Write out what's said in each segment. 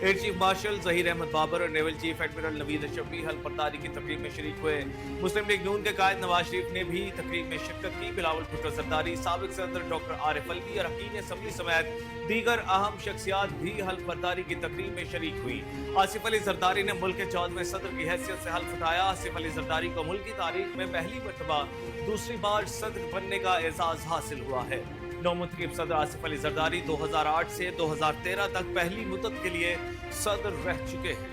Year chief marshal Zaheer Ahmed Babar اور naval chief admiral نوید اشرفی حلف برداری کی تقریب میں شریک ہوئے۔ مسلم لیگ نون کے قائد نواز شریف نے بھی تقریب میں شرکت کی۔ بلاول بھٹو زرداری، سابق صدر ڈاکٹر عارف الوی، ارکین اسمبلی سمیت دیگر اہم شخصیات بھی حلف برداری کی تقریب میں شریک ہوئی۔ آصف علی زرداری نے ملک کے 14ویں صدر کی حیثیت سے حلف اٹھایا۔ آصف علی زرداری کو ملک کی تاریخ میں پہلی مرتبہ دوسری بار صدر بننے کا اعزاز حاصل ہوا ہے۔ نومنتخب صدر آصف علی زرداری 2008 سے 2013 تک پہلی مدت کے لیے صدر رہ چکے ہیں۔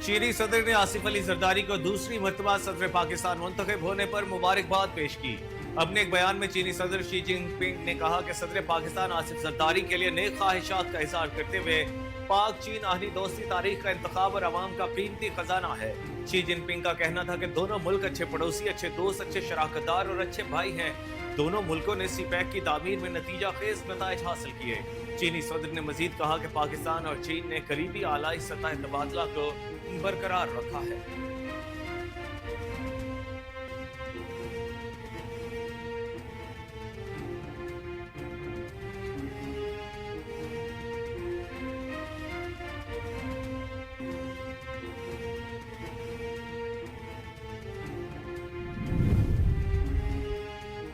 چینی صدر نے آصف علی زرداری کو دوسری مرتبہ صدر پاکستان منتخب ہونے پر مبارکباد پیش کی۔ اپنے ایک بیان میں چینی صدر شی جن پنگ نے کہا کہ صدر پاکستان آصف زرداری کے لیے نیک خواہشات کا اظہار کرتے ہوئے پاک چین آہنی دوستی تاریخ کا انتخاب اور عوام کا قیمتی خزانہ ہے۔ شی جن پنگ کا کہنا تھا کہ دونوں ملک اچھے پڑوسی، اچھے دوست، اچھے شراکت دار اور اچھے بھائی ہیں۔ دونوں ملکوں نے سی پیک کی تعمیر میں نتیجہ خیز نتائج حاصل کیے۔ چینی صدر نے مزید کہا کہ پاکستان اور چین نے قریبی اعلیٰ سطح تبادلہ کو برقرار رکھا ہے۔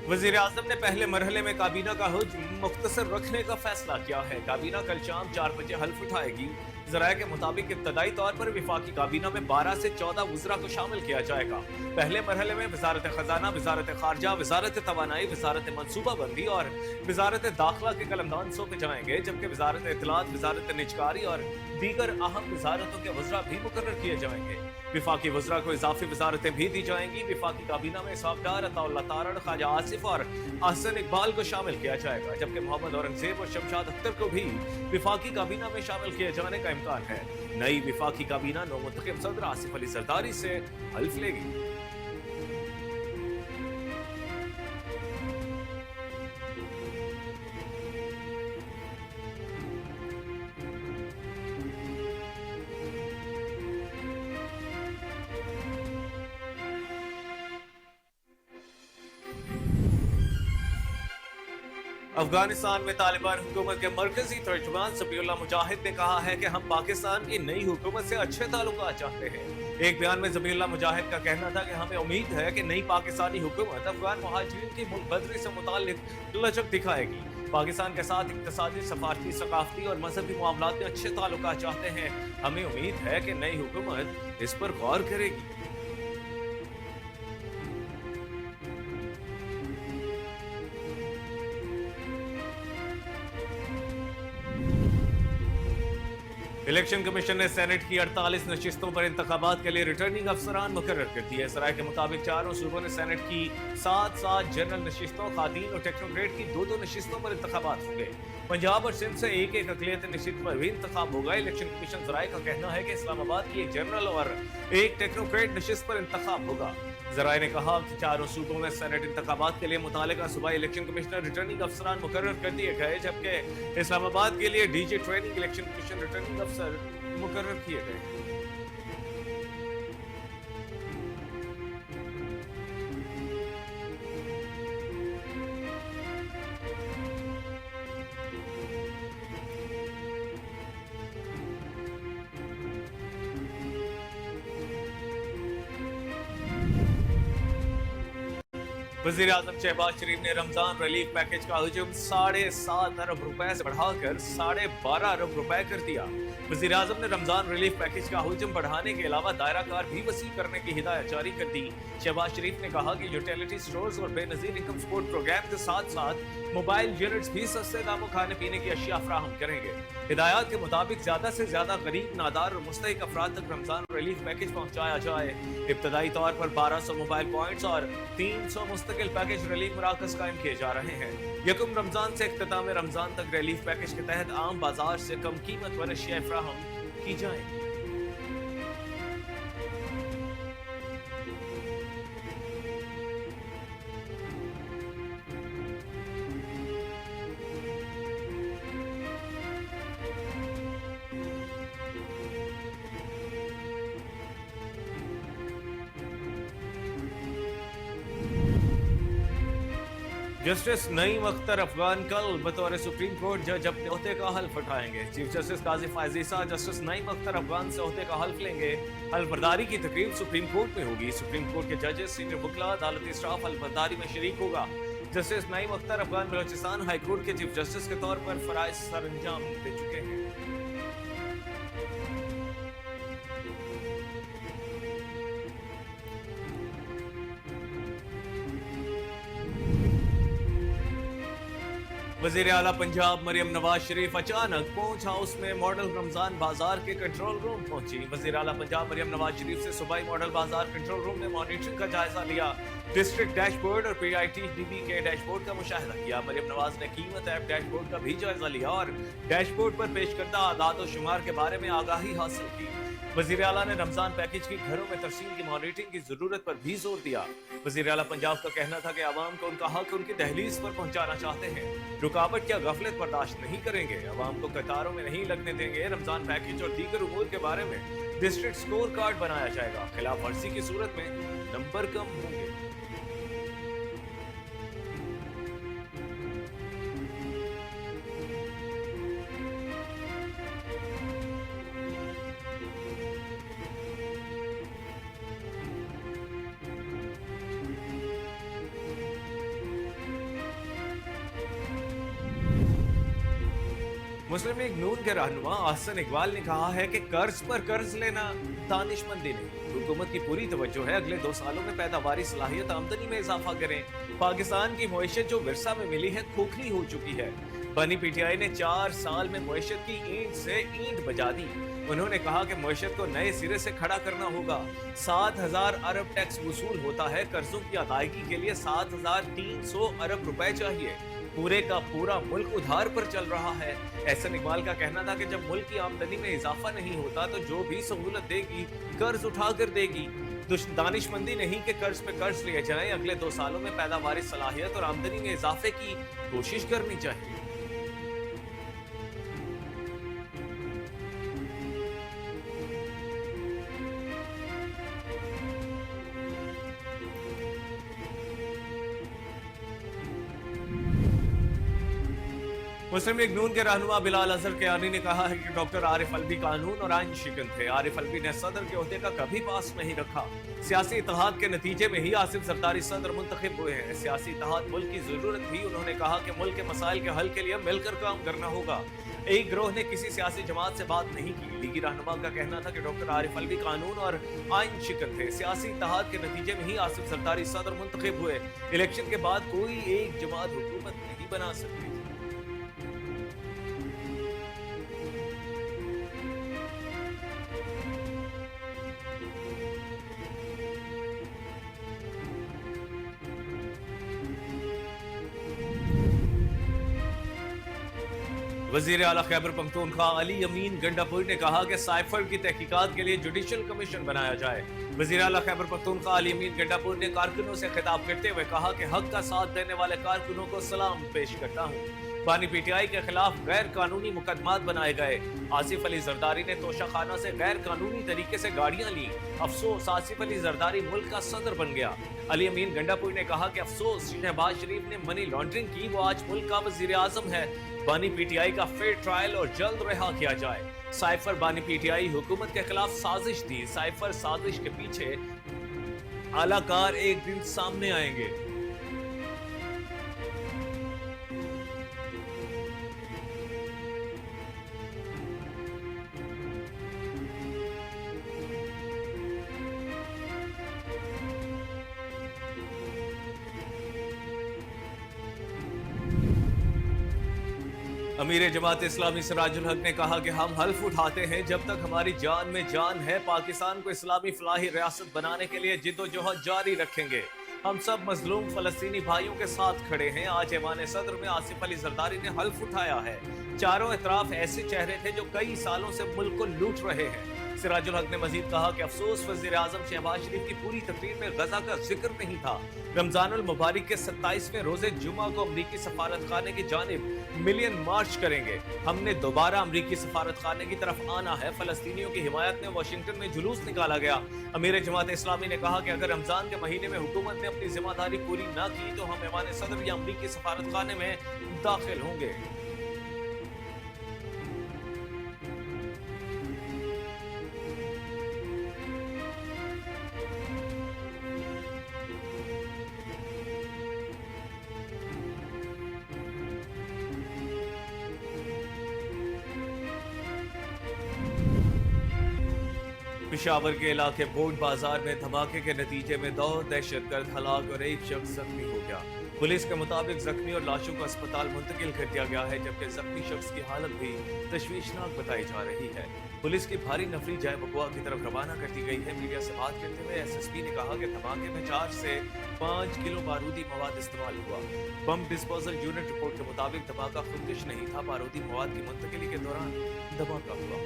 وزیر اعظم نے پہلے مرحلے میں کابینہ کا حجم مختصر رکھنے کا فیصلہ کیا ہے۔ کابینہ کل شام 4 بجے حلف اٹھائے گی۔ ذرائع کے مطابق ابتدائی طور پر وفاقی کابینہ میں 12 سے 14 وزراء کو شامل کیا جائے گا۔ پہلے مرحلے میں وزارت خزانہ، وزارت خارجہ، وزارت توانائی، وزارت منصوبہ بندی اور وزارت داخلہ کے قلمدان سونپے جائیں گے، جبکہ وزارت اطلاعات، وزارت نجکاری اور دیگر اہم وزارتوں کے وزراء بھی مقرر کیے جائیں گے۔ وفاقی وزراء کو اضافی وزارتیں بھی دی جائیں گی۔ وفاقی کابینہ میں اسحاق ڈار، عطا اللہ تارڑ، خواجہ آصف اور احسن اقبال کو شامل کیا جائے گا، جبکہ محمد اورنگزیب اور شمشاد اختر کو بھی وفاقی کابینہ میں شامل کیے جانے کا امکان ہے۔ نئی وفاقی کابینہ نومنتخب صدر آصف علی زرداری سے حلف لے گی۔ افغانستان میں طالبان حکومت کے مرکزی ترجمان ذبیح اللہ مجاہد نے کہا ہے کہ ہم پاکستان کی نئی حکومت سے اچھے تعلقات چاہتے ہیں۔ ایک بیان میں ذبیح اللہ مجاہد کا کہنا تھا کہ ہمیں امید ہے کہ نئی پاکستانی حکومت افغان مہاجرین کی ملک بدری سے متعلق لچک دکھائے گی۔ پاکستان کے ساتھ اقتصادی، سفارتی، ثقافتی اور مذہبی معاملات میں اچھے تعلقات چاہتے ہیں۔ ہمیں امید ہے کہ نئی حکومت اس پر غور کرے گی۔ الیکشن کمیشن نے سینٹ کی 48 نشستوں پر انتخابات کے لیے ریٹرننگ افسران مقرر کر دیے۔ ذرائع کے مطابق چاروں صوبوں نے سینٹ کی 7 جنرل نشستوں، خواتین اور ٹیکنوکریٹ کی 2 نشستوں پر انتخابات ہوں گے۔ پنجاب اور سندھ سے 1 اقلیتی نشست پر بھی انتخاب ہوگا۔ الیکشن کمیشن ذرائع کا کہنا ہے کہ اسلام آباد کی 1 جنرل اور 1 ٹیکنوکریٹ نشست پر انتخاب ہوگا۔ ذرائع نے کہا کہ چاروں صوبوں میں سینٹ انتخابات کے لیے متعلقہ صوبائی الیکشن کمشنر ریٹرننگ افسران مقرر کر دیے گئے، جبکہ اسلام آباد کے لیے D J training election commission returning افسر مقرر کیے گئے۔ وزیر اعظم شہباز شریف نے رمضان ریلیف پیکج کا حجم 7.5 ارب روپے سے بڑھا کر 12.5 ارب روپے کر دیا۔ وزیر اعظم نے رمضان ریلیف پیکج کا حجم بڑھانے کے علاوہ دائرہ کار بھی وسیع کرنے کی ہدایت جاری کر دی۔ شہباز شریف نے کہا کہ یوٹیلیٹی سٹورز اور بے نظیر انکم سپورٹ پروگرام کے ساتھ ساتھ موبائل یونٹس بھی سستے داموں کھانے پینے کی اشیاء فراہم کریں گے۔ ہدایات کے مطابق زیادہ سے زیادہ غریب، نادار اور مستحق افراد تک رمضان ریلیف پیکج پہنچایا جائے۔ ابتدائی طور پر 1200 موبائل پوائنٹس اور 300 مستقل پیکج ریلیف مراکز قائم کیے جا رہے ہیں۔ یکم رمضان سے اختتام رمضان تک ریلیف پیکج کے تحت عام بازار سے کم قیمت پر اشیاء فراہم की जाएं। जस्टिस नईम अख्तर अफगान कल बतौर सुप्रीम कोर्ट जज अपने ओहदे का हल्फ उठाएंगे। चीफ जस्टिस काजी फायजीसा जस्टिस नईम अख्तर अफगान से ओहदे का हल्फ लेंगे। हल्फबर्दारी की तकरीब सुप्रीम कोर्ट में होगी। सुप्रीम कोर्ट के जजेस, सीनियर वकला, अदालती स्टाफ हल्फबर्दारी में शरीक होगा। Justice Naeem Akhtar Afghan Balochistan high court के चीफ जस्टिस के तौर पर फराइज सर अंजाम दे चुके हैं। वजीर आला पंजाब मरियम नवाज शरीफ अचानक पहुंच हाउस में मॉडल रमजान बाजार के कंट्रोल रूम पहुंची। वजीर आला पंजाब मरियम नवाज शरीफ से सुबह मॉडल बाजार कंट्रोल रूम में मॉनिटरिंग का जायजा लिया। डिस्ट्रिक्ट डैशबोर्ड और PITDB के डैशबोर्ड का मुशाहिदा किया। मरियम नवाज ने कीमत ऐप डैशबोर्ड का भी जायजा लिया और डैशबोर्ड पर पेश करदा आदाद और शुमार के बारे में आगाही हासिल की। वजीर आला ने रमजान पैकेज की घरों में तरसीम की मॉनिटरिंग की जरूरत पर भी जोर दिया। वजीर आला पंजाब का कहना था कि आवाम को उनका हक उनकी दहलीज पर पहुंचाना चाहते हैं। रुकावट या गफलत बर्दाश्त नहीं करेंगे। आवाम को कतारों में नहीं लगने देंगे। रमजान पैकेज और दीगर उमूर के बारे में डिस्ट्रिक्ट स्कोर कार्ड बनाया जाएगा। खिलाफ वर्जी की सूरत में नंबर कम होंगे। मुस्लिम लीग नून के रहनुमा अहसन इकबाल ने कहा है कि कर्ज पर कर्ज लेना दानिशमंदी नहीं। हुकूमत की पूरी तवज्जो है अगले 2 सालों में पैदावारी सलाहियत आमदनी में इजाफा करें। पाकिस्तान की मईशत जो विरसा में मिली है खोखली हो चुकी है। बनी PTI ने 4 साल में मईशत की ईंट से ईंट बजा दी। उन्होंने कहा कि मईशत को नए सिरे से खड़ा करना होगा। 7,000 अरब टैक्स वसूल होता है। कर्जों की अदायगी के लिए 7,300 अरब रुपए चाहिए। पूरे का पूरा मुल्क उधार पर चल रहा है। एहसन इकबाल का कहना था कि जब मुल्क की आमदनी में इजाफा नहीं होता तो जो भी सहूलत देगी कर्ज उठा कर देगी। दानिशमंदी नहीं कि कर्ज पे कर्ज लिए जाएं। अगले 2 सालों में पैदावारी सलाहियत और आमदनी में इजाफे की कोशिश करनी चाहिए। मुस्लिम लीग नून के रहनुमा बिलाल अजहर कियानी ने कहा है कि डॉक्टर आरिफ अलवी कानून और आइन शिकन थे। आरिफ अलवी ने सदर के ओहदे का कभी पास नहीं रखा। सियासी इत्तेहाद के नतीजे में ही आसिफ जरदारी सदर मुंतखब हुए हैं। सियासी इत्तेहाद मुल्क की जरूरत थी। उन्होंने कहा कि मुल्क के मसाइल के हल के लिए मिलकर काम करना होगा। एक गिरोह ने किसी सियासी जमात से बात नहीं की। लीगी रहनुमा का कहना था कि डॉक्टर आरिफ अलवी कानून और आइन शिकन थे। सियासी इत्तेहाद के नतीजे में ही आसिफ जरदारी सदर मुंतखब हुए। इलेक्शन के बाद कोई एक जमात हुकूमत नहीं बना सकती। वजीर आला खैबर पख्तूनख्वा अली अमीन गंडापुर ने कहा कि साइफर की तहकीकात के लिए जुडिशल कमीशन बनाया जाए। वजीर आला खैबर पख्तूनख्वा अली अमीन गंडापुर ने कारकुनों से खिताब करते हुए कहा कि हक का साथ देने वाले कारकुनों को सलाम पेश करता हूँ। बानी PTI के खिलाफ गैर कानूनी मुकदमात बनाए गए। आसिफ अली जरदारी ने तोशाखाना से गैर कानूनी तरीके से गाड़ियां ली। अफसोस आसिफ अली जरदारी मुल्क का सदर बन गया। अली अमीन गंडापुर ने कहा कि अफसोस शहबाज शरीफ ने मनी लॉन्ड्रिंग की, वो आज मुल्क का वजीर आजम है। बानी PTI का फेयर ट्रायल और जल्द रिहा किया जाए। साइफर बानी PTI हुकूमत के खिलाफ साजिश थी। साइफर साजिश के पीछे आलाकार एक दिन सामने आएंगे। अमीर जमात इस्लामी सिराजुल हक ने कहा कि हम हल्फ उठाते हैं जब तक हमारी जान में जान है। पाकिस्तान को इस्लामी फलाही रियासत बनाने के लिए जिद्दोजहद जारी रखेंगे। हम सब मजलूम फलस्तीनी भाइयों के साथ खड़े हैं। आज ऐवान सदर में आसिफ अली जरदारी ने हल्फ उठाया है चारों इतराफ ऐसे चेहरे थे जो कई सालों से मुल्क को लूट रहे हैं। सिराजुल हक ने मजीद कहा कि अफसोस वजीर आजम शहबाज शरीफ की पूरी तकरीर में गजा का जिक्र नहीं था। रमजानुल मुबारक के 27वें रोजे जुमा को अमरीकी सफारत खाने की जानिब मिलियन मार्च करेंगे। हमने दोबारा अमरीकी सफारत खाने की तरफ आना है। फलस्तीनियों की हिमायत में वाशिंगटन में जुलूस निकाला गया। अमीर जमात इस्लामी ने कहा कि अगर रमजान के महीने में हुकूमत ने अपनी जिम्मेदारी पूरी न की तो हम ईमान सदर या अमरीकी सफारत खाने में दाखिल होंगे। पेशावर के इलाके बोर्ड बाजार में धमाके के नतीजे में 2 दहशतगर्द हलाक और 1 शख्स जख्मी हो गया। पुलिस के मुताबिक जख्मी और लाशों को अस्पताल मुंतकिल कर दिया गया है, जबकि जख्मी शख्स की हालत भी तशवीशनाक बताई जा रही है। पुलिस की भारी नफरी जाए बकुआ की तरफ रवाना कर दी गई है। मीडिया से बात करते हुए SSP ने कहा कि धमाके में 4 से 5 किलो बारूदी मवाद इस्तेमाल हुआ। बम डिस्पोजल यूनिट रिपोर्ट के मुताबिक धमाका खुदकुश नहीं था, बारूदी मवाद की मुंतकिली के दौरान धमाका हुआ।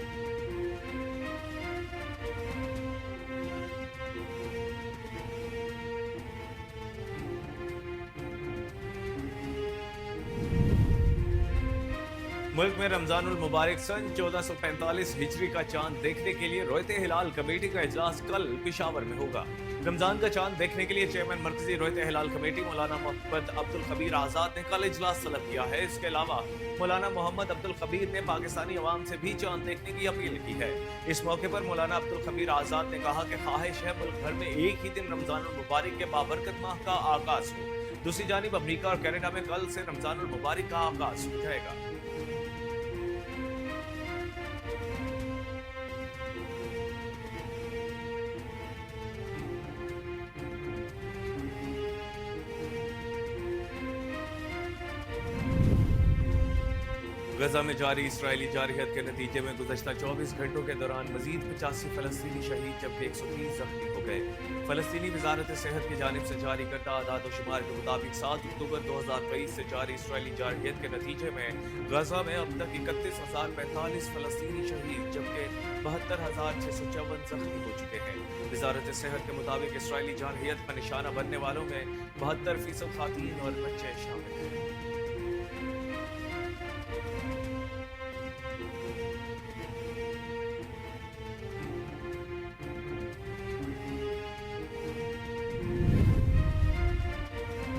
मुल्क में रमजानुल मुबारक सन 1445 हिजरी का चांद देखने के लिए रोयते हिलाल कमेटी का इजलास कल पेशावर में होगा। रमजान का चांद देखने के लिए चेयरमैन मरकजी रोयते हिलाल कमेटी मौलाना मोहम्मद अब्दुल खबीर आजाद ने कल इजलास तलब किया है। इसके अलावा मौलाना मोहम्मद अब्दुल खबीर ने पाकिस्तानी अवाम से भी चांद देखने की अपील की है। इस मौके पर मौलाना अब्दुल खबीर आजाद ने कहा कि ख्वाहिश है मुल्क भर में एक ही दिन रमजानुल मुबारक के बाबरकत माह का आगाज हो। दूसरी जानिब अमरीका और कनाडा में कल से रमजानुल मुबारक का आगाज हो जाएगा। गजा में जारी इसराइली जारहियत के नतीजे में गुज़श्ता 24 घंटों के दौरान मजीद 85 फलस्तीनी शहीद जबकि 130 जख्मी हो गए। फलस्तीनी वजारत सेहत की जानिब से जारी करदा आदाद शुमार के मुताबिक 7 अक्टूबर 2023 से जारी इसराइली जारहियत के नतीजे में गजा में अब तक 31,045 फलस्तीनी शहीद जबकि 72,654 जख्मी हो चुके हैं। वजारत सेहत के मुताबिक इसराइली जारहियत का निशाना बनने वालों में 72% खातीन और बच्चे शामिल हैं।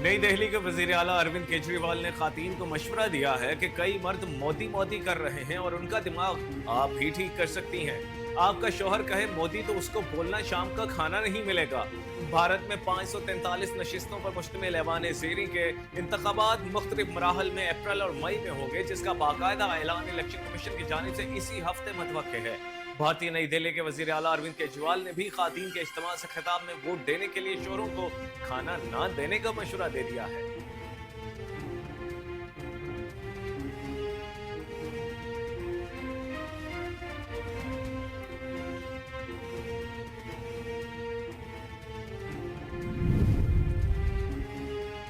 नई दिल्ली के वजीर आला अरविंद केजरीवाल ने खातीन को मशवरा दिया है कि कई मर्द मोदी मोदी कर रहे हैं और उनका दिमाग आप ही ठीक कर सकती हैं। आपका शौहर कहे मोदी तो उसको बोलना शाम का खाना नहीं मिलेगा। भारत में 543 नशिस्तों पर मुश्तमिल ऐवान ज़ेरी के इंतखाबात मुख्तलिफ मराहल में अप्रैल और मई में होंगे, जिसका बाकायदा ऐलान इलेक्शन कमीशन की जानिब से इसी हफ्ते मुतवक्के है। भारतीय नई दिल्ली के वजीर आला अरविंद केजरीवाल ने भी खातीन के इज्तिमा से खिताब में वोट देने के लिए शोरों को खाना ना देने का मशवरा दे दिया है।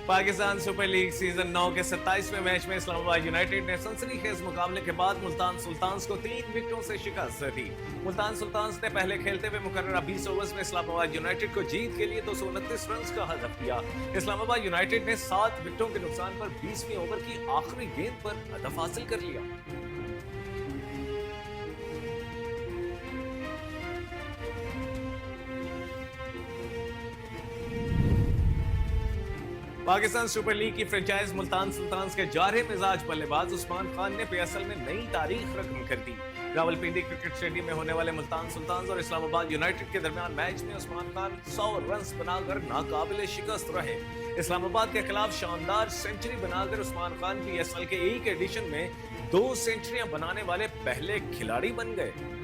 पाकिस्तान सुपर लीग सीजन 9 के 27वें मैच में इस्लामाबाद यूनाइटेड ने सनसनीखेज मुकाबले के बाद मुल्तान सुल्तान्स को 3 विकेटों से शिकस्त दी। मुल्तान सुल्तान्स ने पहले खेलते हुए मुकर्ररा 20 ओवर्स में इस्लामाबाद यूनाइटेड को जीत के लिए 229 रन का हदफ दिया। इस्लामाबाद यूनाइटेड ने 7 विकेटों के नुकसान पर 20वीं ओवर की आखिरी गेंद पर हदफ हासिल कर लिया। पाकिस्तान सुपर लीग की फ्रेंचाइज मुल्तान सुल्तान्स के जारह मिजाज बल्लेबाज उस्मान खान ने पेसल में नई तारीख रकम कर दी। रावलपिंडी क्रिकेट स्टेडियम में होने वाले मुल्तान सुल्तान्स और इस्लामाबाद यूनाइटेड के दरमियान मैच में उस्मान खान 100 रन बनाकर नाकाबिले शिकस्त रहे। इस्लामाबाद के खिलाफ शानदार सेंचुरी बनाकर उस्मान खान PSL के एक एडिशन में 2 सेंचुरियां बनाने वाले पहले खिलाड़ी बन गए।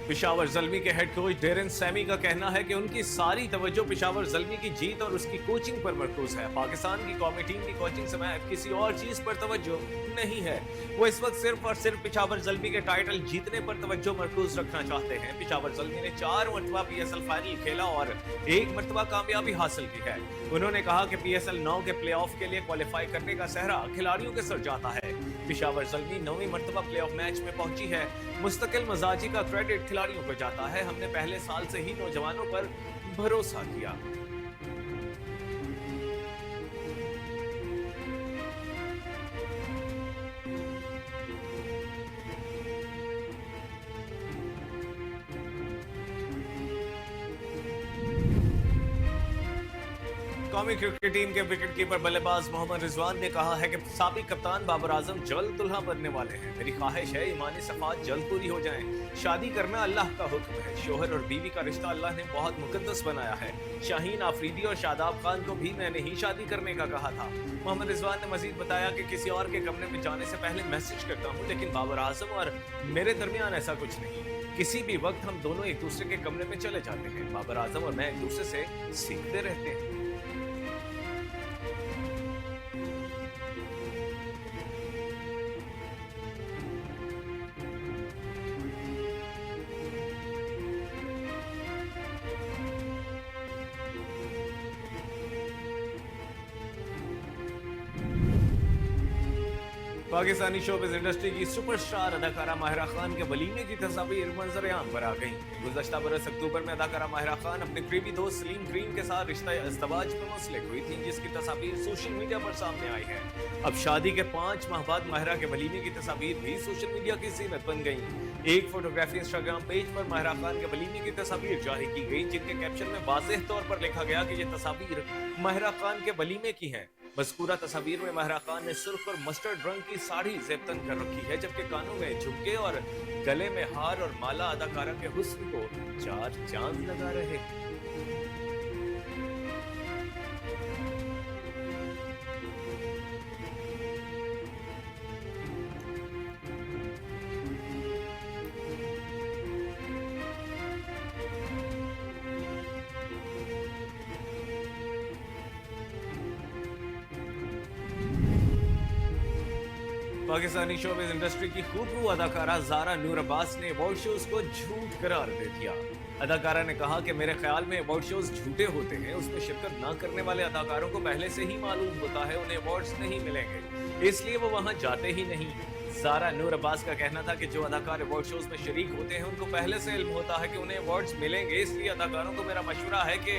पिशावर ज़ल्मी के हेड कोच डेरन सैमी का कहना है कि उनकी सारी तवज्जो पिशावर ज़ल्मी की जीत और उसकी कोचिंग पर मरकूज है। पाकिस्तान की कौमी टीम की कोचिंग समय किसी और चीज पर तवज्जो नहीं है। वो इस वक्त सिर्फ और सिर्फ पिशावर ज़ल्मी के टाइटल जीतने पर तवज्जो मरकूज रखना चाहते हैं। पिशावर ज़ल्मी ने 4 मरतबा PSL फाइनल खेला और 1 मरतबा कामयाबी हासिल की है। उन्होंने कहा कि PSL 9 के प्लेऑफ के लिए क्वालिफाई करने का सहरा खिलाड़ियों के सर जाता है। पिशावर ज़ल्मी 9वीं मरतबा प्लेऑफ मैच में पहुंची है। मुस्तकिल मजाजी का क्रेडिट खिलाड़ियों को जाता है। हमने पहले साल से ही नौजवानों पर भरोसा किया। कौमी क्रिकेट टीम के विकेट कीपर बल्लेबाज मोहम्मद रिजवान ने कहा है कि साबिक कप्तान बाबर आजम जल्द दुल्हा बनने वाले हैं। मेरी ख्वाहिश है ईमानी सफात जल्द पूरी हो जाएं। शादी करना अल्लाह का हुक्म है। शोहर और बीवी का रिश्ता अल्लाह ने बहुत मुकद्दस बनाया है। शाहीन आफरीदी और शादाब खान को भी मैंने ही शादी करने का कहा था। मोहम्मद रिजवान ने मजीद बताया कि किसी और के कमरे में जाने से पहले मैसेज करता हूँ, लेकिन बाबर आजम और मेरे दरमियान ऐसा कुछ नहीं। किसी भी वक्त हम दोनों एक दूसरे के कमरे में चले जाते हैं। बाबर आजम और मैं एक दूसरे से सीखते रहते हैं। पाकिस्तानी शोबिज़ इंडस्ट्री की सुपरस्टार अदाकारा माहिरा खान के वलीमे की तस्वीर मंजर-ए-आम पर आ गई। गुज़श्ता बरस अक्टूबर में अदाकारा माहिरा खान अपने करीबी दोस्त सलीम करीम के साथ रिश्ता इज़्दिवाज में मुंसलिक हुई थी, जिसकी तस्वीर सोशल मीडिया पर सामने आई है। अब शादी के 5 माह बाद माहिरा के वलीमे की तस्वीर भी सोशल मीडिया की ज़ीनत बन गई। एक फोटोग्राफी इंस्टाग्राम पेज पर माहिरा खान के वलीमे की तस्वीर जारी की गई, जिनके कैप्शन में वाज़ेह तौर पर लिखा गया कि ये तस्वीर माहिरा खान के वलीमे की है। मज़कूरा तस्वीर में माहिरा खान ने सुर्ख और मस्टर्ड रंग की साड़ी ज़ेबतन कर रखी है, जबकि कानों में झुमके और गले में हार और माला अदाकारा के हुस्न को 4 चांद लगा रहे हैं। पाकिस्तानी शोबिज़ इंडस्ट्री की खूबरू अदाकारा ज़ारा नूर अब्बास ने अवार्ड शोज को झूठ करार दे दिया। अदाकारा ने कहा कि मेरे ख्याल में अवार्ड शोज झूठे होते हैं। उसमें शिरकत न करने वाले अदाकारों को पहले से ही मालूम होता है उन्हें अवार्ड्स नहीं मिलेंगे, इसलिए वो वहां जाते ही नहीं। ज़ारा नूर अब्बास का कहना था कि जो अदाकार अवार्ड शोज में शरीक होते हैं उनको पहले से इल्म होता है कि उन्हें अवार्ड्स मिलेंगे, इसलिए अदाकारों को मेरा मशवरा है कि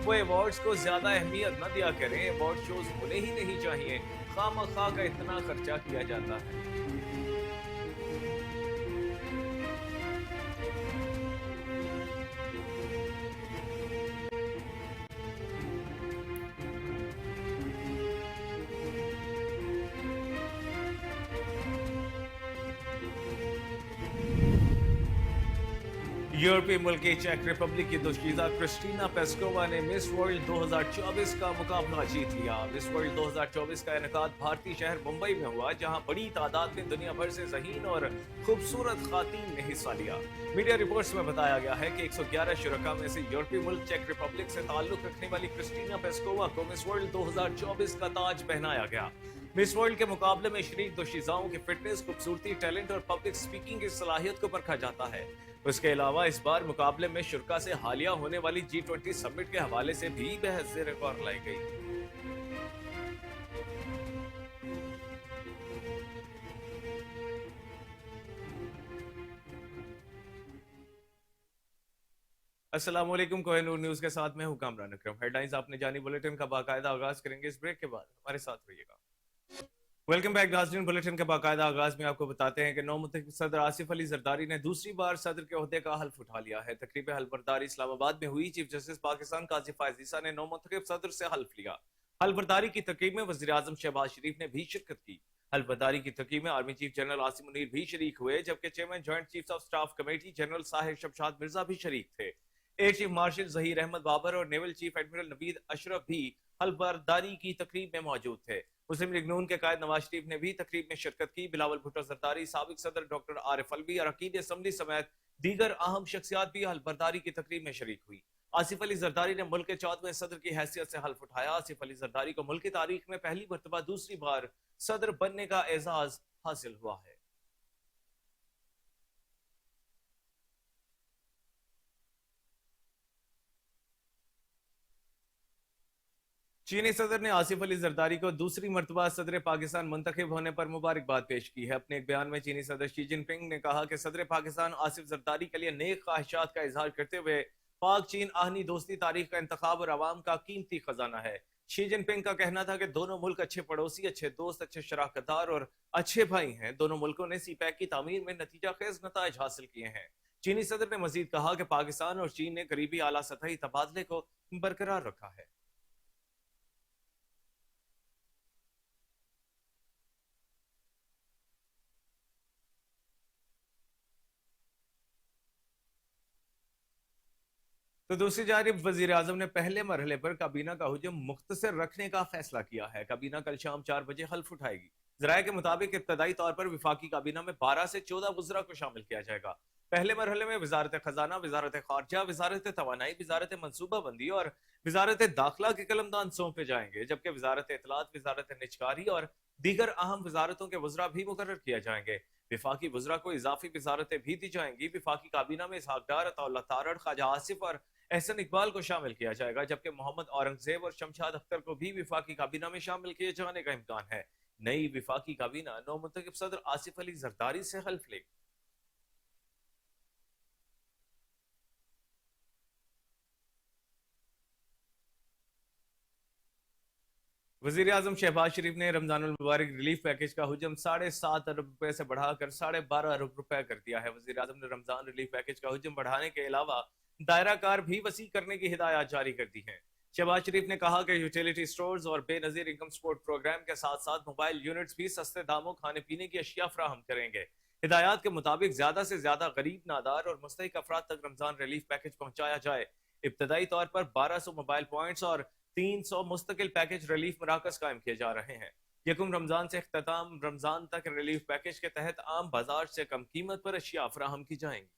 वो अवार्ड्स को ज्यादा अहमियत न दिया करें। अवार्ड शोज होने ही नहीं चाहिए, खामखा का इतना खर्चा किया जाता है। यूरोपीय मुल्क की चेक रिपब्लिक की दोशीज़ा क्रिस्टीना पेस्कोवा ने मिस वर्ल्ड 2024 का मुकाबला जीत लिया। मिस वर्ल्ड 2024 का इनेकाद भारतीय शहर मुंबई में हुआ, जहां बड़ी तादाद में दुनिया भर से ज़हीन और खूबसूरत खातून ने हिस्सा लिया। मीडिया रिपोर्ट्स में बताया गया है कि 111 शुरका में से यूरोपीय मुल्क चेक रिपब्लिक से ताल्लुक रखने वाली क्रिस्टीना पेस्कोवा को मिस वर्ल्ड 2024 का ताज पहनाया गया। मिस वर्ल्ड के मुकाबले में शरीक दोशीज़ाओं की फिटनेस, खूबसूरती, टैलेंट और पब्लिक स्पीकिंग की सलाहियत को परखा जाता है। उसके अलावा इस बार मुकाबले में शुरका से हालिया होने वाली G20 समिट के हवाले से भी बहस ज़ेर-ए-गौर लाई गई। अस्सलाम वालेकुम, कोहिनूर न्यूज़ के साथ मैं हूं कामरान अकरम। हेडलाइंस आपने जानी, बुलेटिन का बाकायदा आगाज करेंगे इस ब्रेक के बाद। हमारे साथ रहिएगा। वेलकम बैक नाज़रीन। बुलेटिन के बाकायदा आगाज में आपको बताते हैं कि नौ मुंतखब सदर आसिफ अली जरदारी ने दूसरी बार सदर के ओहदे का हल्फ उठा लिया है। तकरीब हल्फबरदारी इस्लामाबाद में हुई। चीफ जस्टिस पाकिस्तान काजी फायज ईसा ने नौ मुंतखब सदर से हल्फ लिया। हल्फबरदारी की तकरीब में वज़ीर आज़म शहबाज शरीफ ने भी शिरकत की। हल्फबरदारी की तकरीब में army chief general Asim Munir भी शरीक हुए, जबकि chairman joint chief of staff committee general Sahir Shamshad Mirza भी शरीक थे। Air chief marshal Zaheer Ahmed Babar और naval chief admiral Naveed Ashraf भी हल्फबरदारी की तकरीब में मौजूद थे। मुस्लिम लीग नून के कायद नवाज शरीफ ने भी तकरीब में शिरकत की। बिलावल भुट्टो जरदारी, साबिक सदर डॉक्टर आरिफ अलवी, अरकान असम्बली समेत दीगर अहम शख्सियात भी हल्फबरदारी की तकरीब में शरीक हुई। आसिफ अली जरदारी ने मुल्क के 14वें सदर की हैसियत से हल्फ उठाया। आसिफ अली जरदारी को मुल्क की तारीख में पहली मरतबा दूसरी बार सदर बनने का एजाज हासिल हुआ है। चीनी सदर ने आसिफ अली जरदारी को दूसरी मरतबा सदर पाकिस्तान मुंतखब होने पर मुबारकबाद पेश की है। अपने एक बयान में चीनी सदर शी जिनपिंग ने कहा कि सदर पाकिस्तान आसिफ जरदारी के लिए नेक ख्वाहिशात का इजहार करते हुए पाक चीन आहनी दोस्ती तारीख का इंतखाब और आवाम का कीमती खजाना है। शी जिनपिंग का कहना था कि दोनों मुल्क अच्छे पड़ोसी, अच्छे दोस्त, अच्छे शराकतदार और अच्छे भाई हैं। दोनों मुल्कों ने सीपैक की तामीर में नतीजा खेज नताइज हासिल किए हैं। चीनी सदर ने मजीद कहा कि पाकिस्तान और चीन ने करीबी आला सतही तबादले को बरकरार रखा है। तो दूसरी जानिब वजीर आजम ने पहले मरहले पर काबीना का हुजूम मुख्तसर रखने का फैसला किया है। काबीना कल शाम 4 बजे हल्फ उठाएगी। जराये के मुताबिक इब्तदाई तौर पर विफाकी काबीना में 12 से 14 वज़रा को शामिल किया जाएगा। पहले मरहले में वजारत खजाना, वजारत खारजा, वजारत तवानाई, वजारत मनसूबा बंदी और वजारत दाखिला के कलमदान सौंपे जाएंगे, जबकि वजारत इतलात, वजारत निजकारी और दीगर अहम वजारतों के वज़रा भी मुकर्रर किए जाएंगे। विफाकी वज़रा को इजाफी वजारतें भी दी जाएंगी। विफाकी काबीना में इसहाक डार, अताउल्लाह तारड़, ख्वाजा आसिफ और एहसन इकबाल को शामिल किया जाएगा, जबकि मोहम्मद औरंगजेब और शमशाद अख्तर को भी विफाकी काबीना में शामिल किए जाने का इम्कान है। नई विफाकी काबीना नौ मुंतखब सदर आसिफ अली जरदारी से हल्फ लेगी। वजीर आजम शहबाज शरीफ ने रमजानुल मुबारक रिलीफ पैकेज का हुजम 7.5 अरब रुपए से बढ़ाकर 12.5 अरब रुपए कर दिया है। वजीर आजम ने रमजान रिलीफ पैकेज का हुजम बढ़ाने के अलावा दायरा कार भी वसी करने की हिदायत जारी कर दी है। शहबाज शरीफ ने कहा कि यूटिलिटी स्टोर्स और बेनजीर इनकम सपोर्ट प्रोग्राम के साथ साथ मोबाइल यूनिट्स भी सस्ते दामों खाने पीने की अशिया फराहम करेंगे। हिदायत के मुताबिक ज्यादा से ज्यादा गरीब, नादार और मुस्तहिक अफराद तक रमजान रिलीफ पैकेज पहुंचाया जाए। इब्तदाई तौर पर 1200 मोबाइल पॉइंट्स और 300 मुस्तकिल पैकेज रिलीफ मराकज कायम किए जा रहे हैं। यकुम रमजान से इख्तिताम रमजान तक रिलीफ पैकेज के तहत आम बाजार से कम कीमत पर अशिया फराहम की जाएंगी।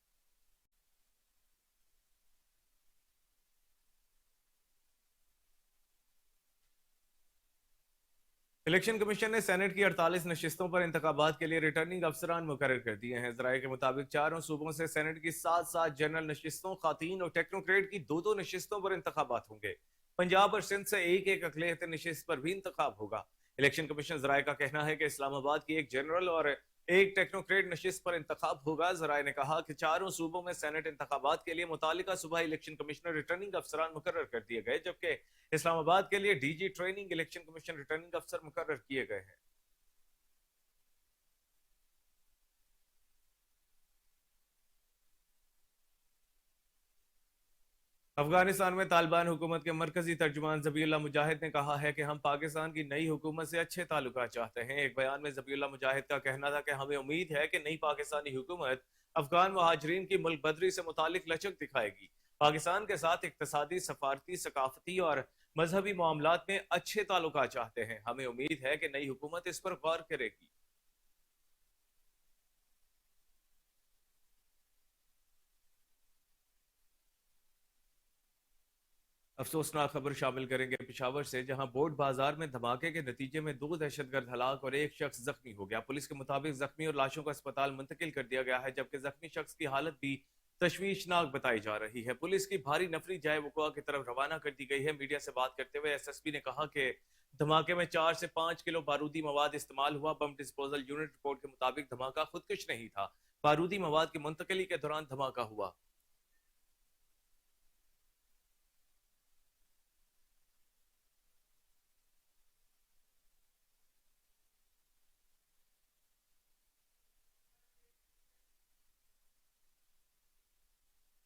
इलेक्शन कमीशन ने सेनेट की 48 नशिस्तों पर इंतखाबात के लिए रिटर्निंग अफसरान मुकर्रर कर दिए हैं। जराये के मुताबिक चारों सूबों से सेनेट की 7 जनरल नशिस्तों, खातीन और टेक्नोक्रेट की 2 नशिस्तों पर इंतखाबात होंगे। पंजाब और सिंध से एक अकलियत नशिस्त पर भी इंतखाब होगा। इलेक्शन कमीशन जराये का कहना है कि इस्लामाबाद की 1 जनरल और 1 टेक्नोक्रेट नशिस्त पर इंतखाब होगा। जराये ने कहा कि चारों सूबों में सेनेट इंतखाबात के लिए मुतालिका सुबह इलेक्शन कमिश्नर रिटर्निंग अफसरान मुकर्रर कर दिए गए, जबकि इस्लामाबाद के लिए DG training election commission returning अफसर मुकर्रर किए गए हैं। अफगानिस्तान में तालिबान हुकूमत के मरकजी तर्जुमान ज़बीउल्लाह मुजाहिद ने कहा है कि हम पाकिस्तान की नई हुकूमत से अच्छे ताल्लुकात चाहते हैं। एक बयान में ज़बीउल्लाह मुजाहिद का कहना था कि हमें उम्मीद है कि नई पाकिस्तानी हुकूमत अफगान महाजरीन की मुल्क बदरी से मुतालिक लचक दिखाएगी, पाकिस्तान के साथ इक्तसादी, सफारती, सकाफती और मजहबी मामलात में अच्छे ताल्लुकात चाहते हैं। हमें उम्मीद है कि नई हुकूमत इस पर गौर करेगी। अफसोसनाक खबर शामिल करेंगे पेशावर से, जहां बोट बाजार में धमाके के नतीजे में 2 दहशतगर्द हलाक और 1 शख्स जख्मी हो गया। पुलिस के मुताबिक जख्मी और लाशों को अस्पताल मुंतकिल कर दिया गया है, जबकि जख्मी शख्स की हालत भी तशवीशनाक बताई जा रही है। पुलिस की भारी नफरी जाए वकुआ की तरफ रवाना कर दी गई है। मीडिया से बात करते हुए एसएसपी ने कहा कि धमाके में 4 से 5 किलो बारूदी मवाद इस्तेमाल हुआ। बम डिस्पोजल यूनिट रिपोर्ट के मुताबिक धमाका खुदकुश नहीं था, बारूदी मवाद की मुंतकिली के दौरान धमाका हुआ।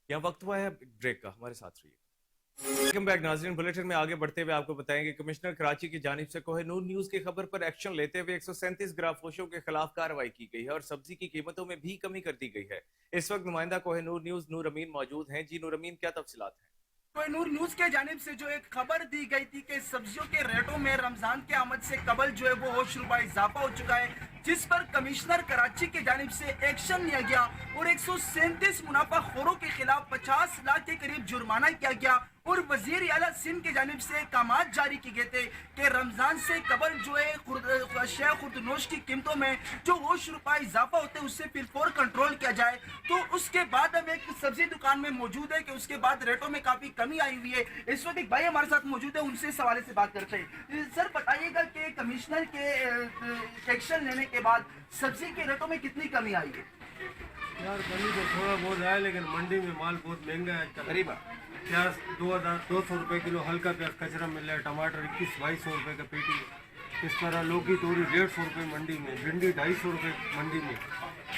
यहाँ वक्त हुआ है ब्रेक का, हमारे साथ रहिए। वेलकम बैक नाज़रीन। बुलेटिन में आगे बढ़ते हुए आपको बताएंगे कमिश्नर कराची की जानिब से कोहिनूर न्यूज की खबर पर एक्शन लेते हुए 137 ग्राफोशों के खिलाफ कार्रवाई की गई है और सब्जी की कीमतों में भी कमी कर दी गई है। इस वक्त नुमाइंदा कोहिनूर न्यूज नूर अमीन मौजूद हैं। जी नूर अमीन, क्या तफसीलात हैं? नूर न्यूज के जानिब से जो एक खबर दी गई थी कि सब्जियों के रेटों में रमजान के आमद से कबल जो है वो होश रुपए इजाफा हो चुका है, जिस पर कमिश्नर कराची की जानिब से एक्शन लिया गया और 137 मुनाफाखोरों के खिलाफ 50 लाख के करीब जुर्माना किया गया और वजीर आला सिंध की जानिब से अहकामात जारी किए गए थे कि रमजान से कबल जो है अशिया खुर्दनोश की कीमतों में जो होश रुपए इजाफा होते हैं उससे फिलफौर कंट्रोल किया जाए। तो उसके बाद अब एक सब्जी दुकान में मौजूद है कि उसके बाद रेटों में काफी कमी आई हुई है। इस वक्त एक भाई हमारे साथ मौजूद है, उनसे इस हवाले से बात करते हैं। सर बताइएगा कि कमिश्नर के एक्शन लेने के बाद सब्जी के रेटों में कितनी कमी आई है? यार कमी तो थोड़ा बहुत आया, लेकिन मंडी में माल बहुत महंगा है। करीब प्याज 2,200 रुपये किलो, हल्का प्याज कचरा मिल रहा है, टमाटर 21-2200 रुपये का पेटी, इस तरह लौकी तोरी 150 रुपये मंडी में, भिंडी 250 रुपये मंडी में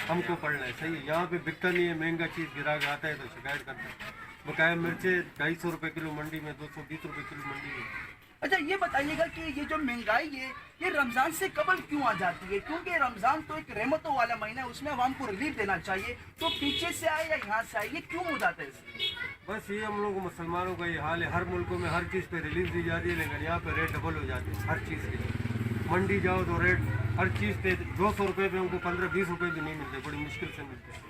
हमको पड़ना है। सही है, यहाँ पे बिकता नहीं है, महंगा चीज़ गिराक आता है तो शिकायत करता है। बकाया मिर्चे 250 रुपये किलो मंडी में, 220 रुपये किलो मंडी में। अच्छा ये बताइएगा कि ये जो महंगाई है ये रमजान से कबल क्यों आ जाती है? क्योंकि रमजान तो एक रहमतों वाला महीना है, उसमें आवाम को रिलीफ देना चाहिए, तो पीछे से आए या यहाँ से आए, ये क्यों हो जाता है? बस ये हम लोग मुसलमानों का ये हाल है, हर मुल्कों में हर चीज़ पे रिलीफ दी जाती है, लेकिन यहाँ पे रेट डबल हो जाते हैं हर चीज़ के। मंडी जाओ तो रेट हर चीज़ पे 200 रुपये पे हमको 15-20 रुपये भी नहीं मिलते, बड़ी मुश्किल से मिलते हैं।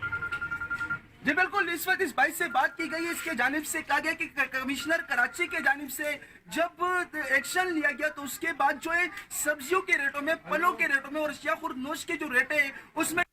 जी बिल्कुल, इस वक्त इस भाई से बात की गई, इसके जानिब से कहा गया कि कमिश्नर कराची के जानिब से जब एक्शन लिया गया तो उसके बाद जो है सब्जियों के रेटों में, फलों के रेटों में और अशिया खुर्दनोश के जो रेट है उसमें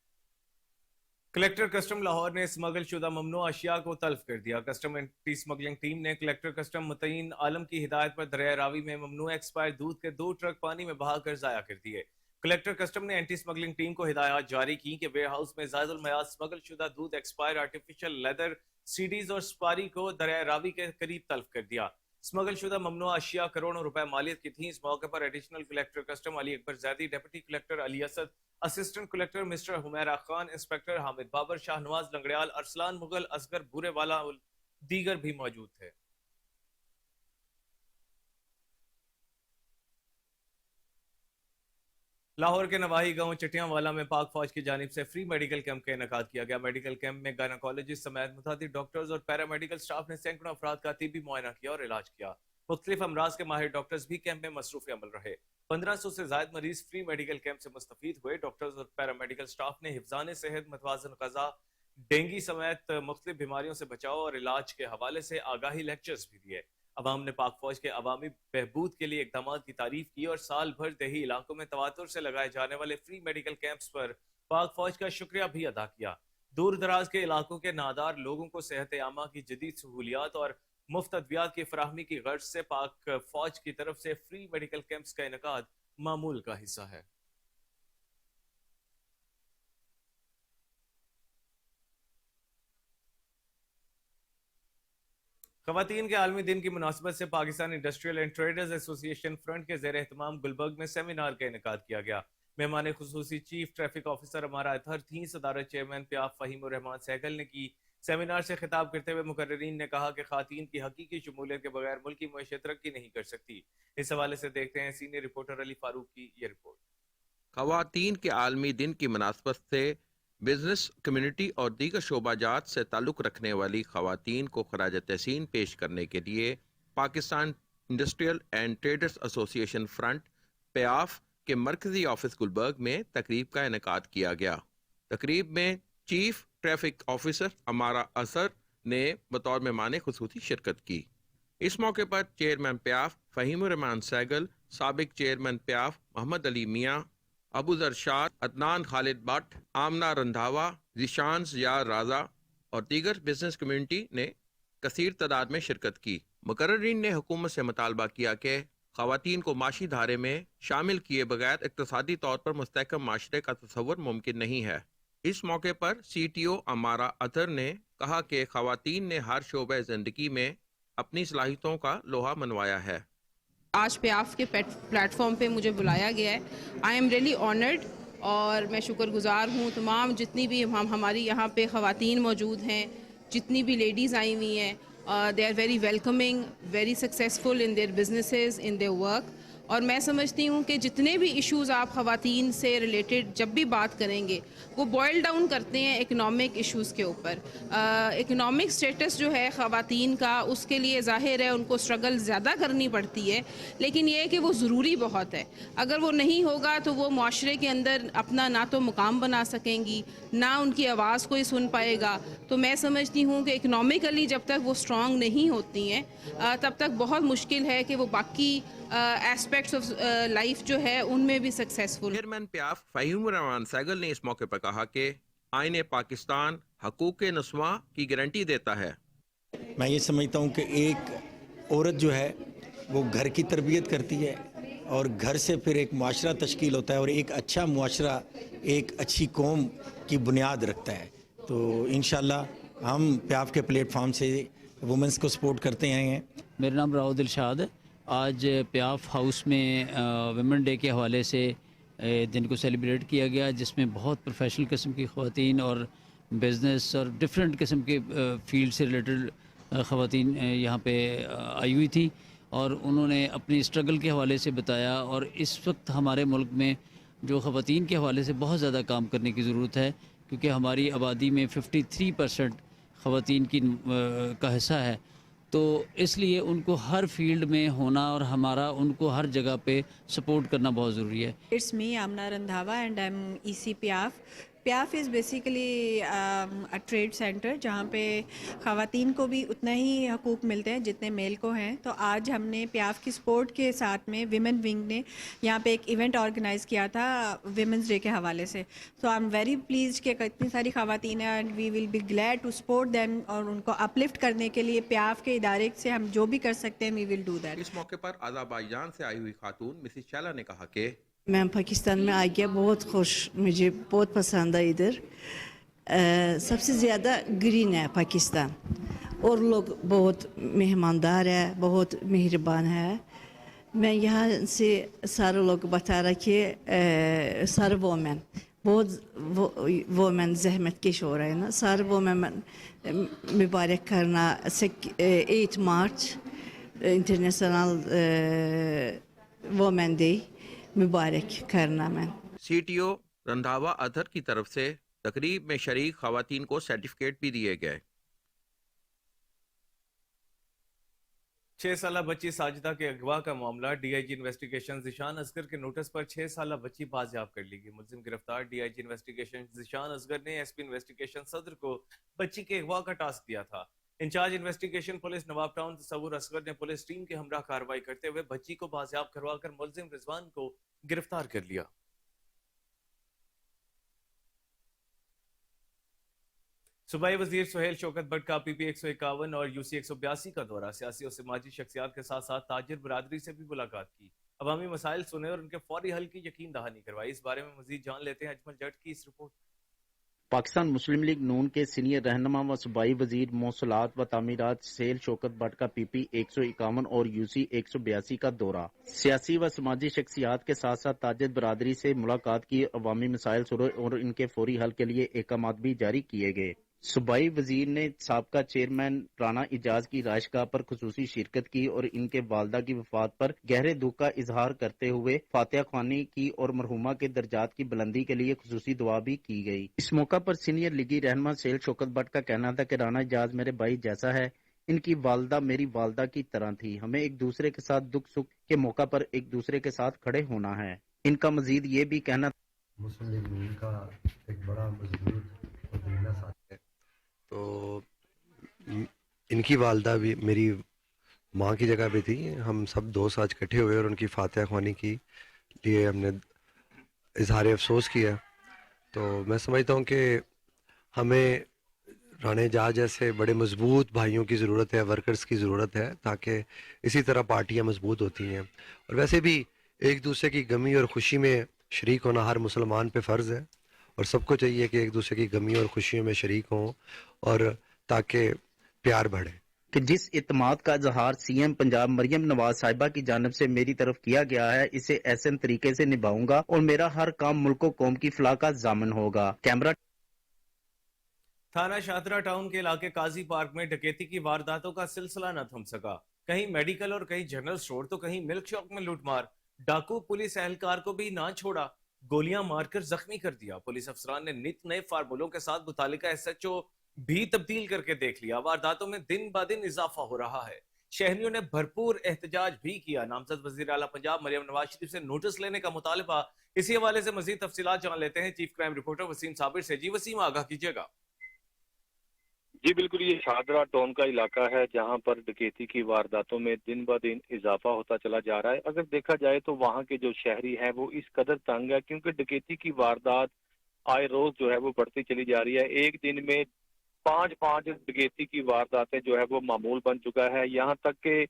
कलेक्टर कस्टम लाहौर ने स्मगल शुदा ममनू अशिया को तल्फ कर दिया। कस्टम एंटी स्मगलिंग टीम ने कलेक्टर कस्टम मुतईन आलम की हिदायत पर दरिया रावी में ममनू एक्सपायर दूध के 2 ट्रक पानी में बहाकर जाया कर दिए। कलेक्टर कस्टम ने एंटी स्मगलिंग टीम को हिदायत जारी की कि वेयर हाउस में ज़ायदुल मयार स्मगल शुदा दूध, एक्सपायर आर्टिफिशियल लेदर, सीडीज और स्पारी को दरिया रावी के करीब तल्फ कर दिया। स्मगल शुदा ममनू अशिया करोड़ों रुपए मालियत की थी। इस मौके पर additional collector custom Ali Akbar Zaidi, deputy collector Ali Asad, assistant collector mister Humaira Khan, inspector Hamid Babar, Shahnawaz Langrial, Arsalan Mughal, Asghar Burewala दीगर भी मौजूद थे। लाहौर के नवाही गांव चटियांवाला में पाक फौज की जानिब से फ्री मेडिकल कैंप का इनेकाद किया गया। मेडिकल कैंप में गायनोकोलॉजिस्ट समेत मुतादिद डॉक्टर्स और पैरामेडिकल स्टाफ ने सैकड़ों अफराद का तिब्बी मुआयना किया और इलाज किया। मुख्तलिफ अमराज के माहिर डॉक्टर्स भी कैंप में मसरूफ अमल रहे। 1500 से ज्यादा मरीज फ्री मेडिकल कैंप से मुस्तफीद हुए। डॉक्टर्स और पैरामेडिकल स्टाफ ने हिफ्जान सेहत, मतवाजन ग़ज़ा, डेंगू समेत मुख्तलिफ बीमारियों से बचाव और इलाज के हवाले से आगाही लेक्चर्स भी दिए। अवाम ने पाक फौज के अवामी बहबूद के लिए इक़दामात की तारीफ की और साल भर देही इलाकों में तवातुर से लगाए जाने वाले फ्री मेडिकल कैंप्स पर पाक फौज का शुक्रिया भी अदा किया। दूर दराज के इलाकों के नादार लोगों को सेहत आमा की जदीद सहूलियात और मुफ्त अद्वियात की फराहमी की गर्ज से पाक फौज की तरफ से फ्री मेडिकल कैंप्स का इनेकाद मामूल का हिस्सा है। ख़वातीन के आलमी दिन की मुनासिबत से Pakistan industrial and traders association front के ज़ेर एहतमाम गुलबर्ग में सेमिनार का इनेकाद किया गया। मेहमान खुसूसी चीफ ट्रैफिक ऑफिसर अमारा अतहर थी। सदारत चेयरमैन प्याफ फ़हीमुर रहमान सहगल ने की। सेमिनार से खिताब करते हुए मुकर्रिरीन ने कहा कि ख़वातीन की हकीकी शमूलियत के बगैर मुल्क की मईशत तरक्की नहीं कर सकती। इस हवाले से देखते हैं सीनियर रिपोर्टर अली फारूक की ये रिपोर्ट। ख़वातीन के आलमी दिन की मुनासबत से बिजनेस कम्युनिटी और दीगर शोबाजात से ताल्लुक़ रखने वाली ख़वातीन को खराज तहसीन पेश करने के लिए Pakistan industrial and traders association front PIAF के मरकज़ी ऑफिस गुलबर्ग में तकरीब का इनेकाद किया गया। तकरीब में चीफ ट्रैफिक ऑफिसर अमारा असर ने बतौर मेहमान खुसूसी शिरकत की। इस मौके पर चेयरमैन प्याफ फ़हीमुर रहमान सहगल, साबिक चेयरमैन प्याफ मोहम्मद अली मियाँ, अबू जरशाद, अदनान खालिद भट्ट, आमना रंधावा, जिशान यार राजा और दीगर बिजनेस कम्युनिटी ने कसीर तादाद में शिरकत की। मुकर्रिरीन ने हुकूमत से मुतालबा किया कि ख़वातीन को माशी धारे में शामिल किए बगैर इक़्तिसादी तौर पर मुस्तहकम माशरे का तसव्वुर मुमकिन नहीं है। इस मौके पर CTO अमारा अतर ने कहा कि ख़वातीन ने हर शोबे ज़िंदगी में अपनी सलाहियतों का लोहा मनवाया है। आज प्याफ के प्लेटफॉर्म पे मुझे बुलाया गया है। आई एम रियली ऑनर्ड और मैं शुक्रगुजार हूँ। तमाम जितनी भी हमारी यहाँ पे ख़वातीन मौजूद हैं, जितनी भी लेडीज़ आई हुई हैं, they are very welcoming, very successful in their businesses, in their work. اور میں سمجھتی ہوں کہ جتنے بھی ایشوز آپ خواتین سے ریلیٹڈ جب بھی بات کریں گے وہ بوائل ڈاؤن کرتے ہیں اکنامک ایشوز کے اوپر. اکنامک اسٹیٹس جو ہے خواتین کا اس کے لیے ظاہر ہے ان کو اسٹرگل زیادہ کرنی پڑتی ہے, لیکن یہ ہے کہ وہ ضروری بہت ہے. اگر وہ نہیں ہوگا تو وہ معاشرے کے اندر اپنا نہ تو مقام بنا سکیں گی, نہ ان کی آواز کوئی سن پائے گا. تو میں سمجھتی ہوں کہ اکنامکلی جب تک وہ اسٹرانگ نہیں ہوتی ہیں تب تک بہت مشکل ہے کہ وہ باقی ایسپیکٹس آف لائف جو ہے ان میں بھی سکسیسفل. چیئرمین پیاف فہیم الرحمان سہگل نے اس موقع پر کہا کہ آئین پاکستان حقوق نسواں کی گارنٹی دیتا ہے. میں یہ سمجھتا ہوں کہ ایک عورت جو ہے وہ گھر کی تربیت کرتی ہے اور گھر سے پھر ایک معاشرہ تشکیل ہوتا ہے, اور ایک اچھا معاشرہ ایک اچھی قوم کی بنیاد رکھتا ہے. تو انشاءاللہ ہم پیاف کے پلیٹ فارم سے وومنس کو سپورٹ کرتے آئے ہیں. میرا نام راؤ دلشاد ہے. آج پیاف ہاؤس میں ویمن ڈے کے حوالے سے دن کو سیلیبریٹ کیا گیا, جس میں بہت پروفیشنل قسم کی خواتین اور بزنس اور ڈفرینٹ قسم کے فیلڈ سے ریلیٹڈ خواتین یہاں پہ آئی ہوئی تھی, اور انہوں نے اپنی اسٹرگل کے حوالے سے بتایا. اور اس وقت ہمارے ملک میں جو خواتین کے حوالے سے بہت زیادہ کام کرنے کی ضرورت ہے, کیونکہ ہماری آبادی میں 53% خواتین کی کا حصہ ہے. تو اس لیے ان کو ہر فیلڈ میں ہونا اور ہمارا ان کو ہر جگہ پہ سپورٹ کرنا بہت ضروری ہے. It's me, Amna Randhawa, and I'm EC PIAF. PIAF is basically a trade center جہاں پہ خواتین کو بھی اتنا ہی حقوق ملتے ہیں جتنے میل کو ہیں. تو آج ہم نے PIAF کی سپورٹ کے ساتھ میں ویمن ونگ نے یہاں پہ ایک ایونٹ آرگنائز کیا تھا ویمنس ڈے کے حوالے سے. So I am very pleased کہ اتنی ساری خواتین ہیں, and we will be glad to support them, اور ان کو اپلفٹ کرنے کے لیے PIAF کے ادارے سے ہم جو بھی کر سکتے ہیں وی ول ڈو دیٹ. اس موقع پر آذربائیجان سے آئی ہوئی خاتون مسز شیلا نے کہا کہ میں پاکستان میں آ گیا, بہت خوش, مجھے بہت پسند ہے ادھر. سب سے زیادہ گرین ہے پاکستان, اور لوگ بہت مہماندار ہے, بہت مہربان ہے. میں یہاں سے سارے لوگ بتا رہا کہ سارے وومن بہت وومن زحمت کش ہو رہے ہیں نا, سارے وومن مبارک کرنا. 8 مارچ انٹرنیشنل وومن ڈے مبارک کرنا. میں C T O Randhawa Azhar کی طرف سے تقریب میں شریک خواتین کو سرٹیفکیٹ بھی دیے گئے. 6 سالہ بچی ساجدہ کے اغوا کا معاملہ D I G investigation Zeeshan Asghar کے نوٹس پر 6 سالہ بچی بازیاب کر لی گئی. ملزم گرفتار. D I G investigation Zeeshan Asghar نے ایس پی انویسٹیگیشن صدر کو بچی کے اغوا کا ٹاسک دیا تھا. انچارج انویسٹیگیشن پولیس نواب ٹاؤن تصور اصغر نے پولیس ٹیم کے ہمراہ کارروائی کرتے ہوئے بچی کو بازیاب کروا کر ملزم رضوان کو گرفتار کر لیا. صوبائی وزیر سہیل شوکت بٹ کا پی پی 151 اور یو سی 182 کا دورہ. سیاسی اور سماجی شخصیات کے ساتھ ساتھ تاجر برادری سے بھی ملاقات کی. عوامی مسائل سنے اور ان کے فوری حل کی یقین دہانی کروائی. اس بارے میں مزید جان لیتے ہیں اجمل جٹ کی اس رپورٹ. پاکستان مسلم لیگ نون کے سینئر رہنما و صوبائی وزیر موصلات و تعمیرات سہیل شوکت بٹ کا پی پی 151 اور یو سی 182 کا دورہ. سیاسی و سماجی شخصیات کے ساتھ ساتھ تاجر برادری سے ملاقات کی. عوامی مسائل سنے اور ان کے فوری حل کے لیے احکامات بھی جاری کیے گئے. صوبائی وزیر نے سابقہ چیئرمین رانا اجاز کی رہائش گاہ پر خصوصی شرکت کی اور ان کے والدہ کی وفات پر گہرے دکھ کا اظہار کرتے ہوئے فاتحہ خوانی کی اور مرحومہ کے درجات کی بلندی کے لیے خصوصی دعا بھی کی گئی. اس موقع پر سینئر لیگی رہنما سہیل شوکت بٹ کا کہنا تھا کہ رانا اجاز میرے بھائی جیسا ہے, ان کی والدہ میری والدہ کی طرح تھی. ہمیں ایک دوسرے کے ساتھ دکھ سکھ کے موقع پر ایک دوسرے کے ساتھ کھڑے ہونا ہے. ان کا مزید یہ بھی کہنا مسلم لیگ نون کا ایک بڑا مضبوط اور دیندار ساتھی ہے, تو ان کی والدہ بھی میری ماں کی جگہ پہ تھی. ہم سب دوست آج اکٹھے ہوئے اور ان کی فاتحہ خوانی کی لیے ہم نے اظہار افسوس کیا. تو میں سمجھتا ہوں کہ ہمیں رانے جہاز جیسے بڑے مضبوط بھائیوں کی ضرورت ہے, ورکرز کی ضرورت ہے, تاکہ اسی طرح پارٹیاں مضبوط ہوتی ہیں. اور ویسے بھی ایک دوسرے کی غمی اور خوشی میں شریک ہونا ہر مسلمان پہ فرض ہے, اور سب کو چاہیے کہ ایک دوسرے کی غمی اور خوشیوں میں شریک ہوں, اور تاکہ پیار بڑھے. کہ جس اعتماد کا اظہار سی ایم پنجاب مریم نواز صاحبہ کی جانب سے میری طرف کیا گیا ہے, اسے احسن طریقے سے نبھاؤں گا اور میرا ہر کام ملک و قوم کی فلاح کا ضامن ہوگا. کیمرہ. تھانہ شاہدرہ ٹاؤن کے علاقے قاضی پارک میں ڈکیتی کی وارداتوں کا سلسلہ نہ تھم سکا. کہیں میڈیکل اور کہیں جنرل سٹور تو کہیں ملک شاپ میں لوٹ مار. डाकू पुलिस एहलकार को भी ना छोड़ा, गोलियां मारकर जख्मी कर दिया। पुलिस अफसरान ने नित नए फार्मूलों के साथ मुतालिका एसएचओ भी तब्दील करके देख लिया। वारदातों में दिन ब दिन इजाफा हो रहा है। शहरियों ने भरपूर एहतजाज भी किया। नामजद वजीर आला पंजाब मरियम नवाज शरीफ से नोटिस लेने का मुतालबा। इसी हवाले से मजीद तफसीलात जान लेते हैं chief crime reporter Waseem Sabir से। जी वसीम, आगाह कीजिएगा। जी बिल्कुल, ये शादरा टाउन का इलाका है जहां पर डकैती की वारदातों में दिन ब दिन इजाफा होता चला जा रहा है। अगर देखा जाए तो वहां के जो शहरी हैं वो इस कदर तंग है क्योंकि डकैती की वारदात आए रोज जो है वो बढ़ती चली जा रही है। एक दिन में पांच डकैती की वारदातें जो है वो मामूल बन चुका है। यहाँ तक के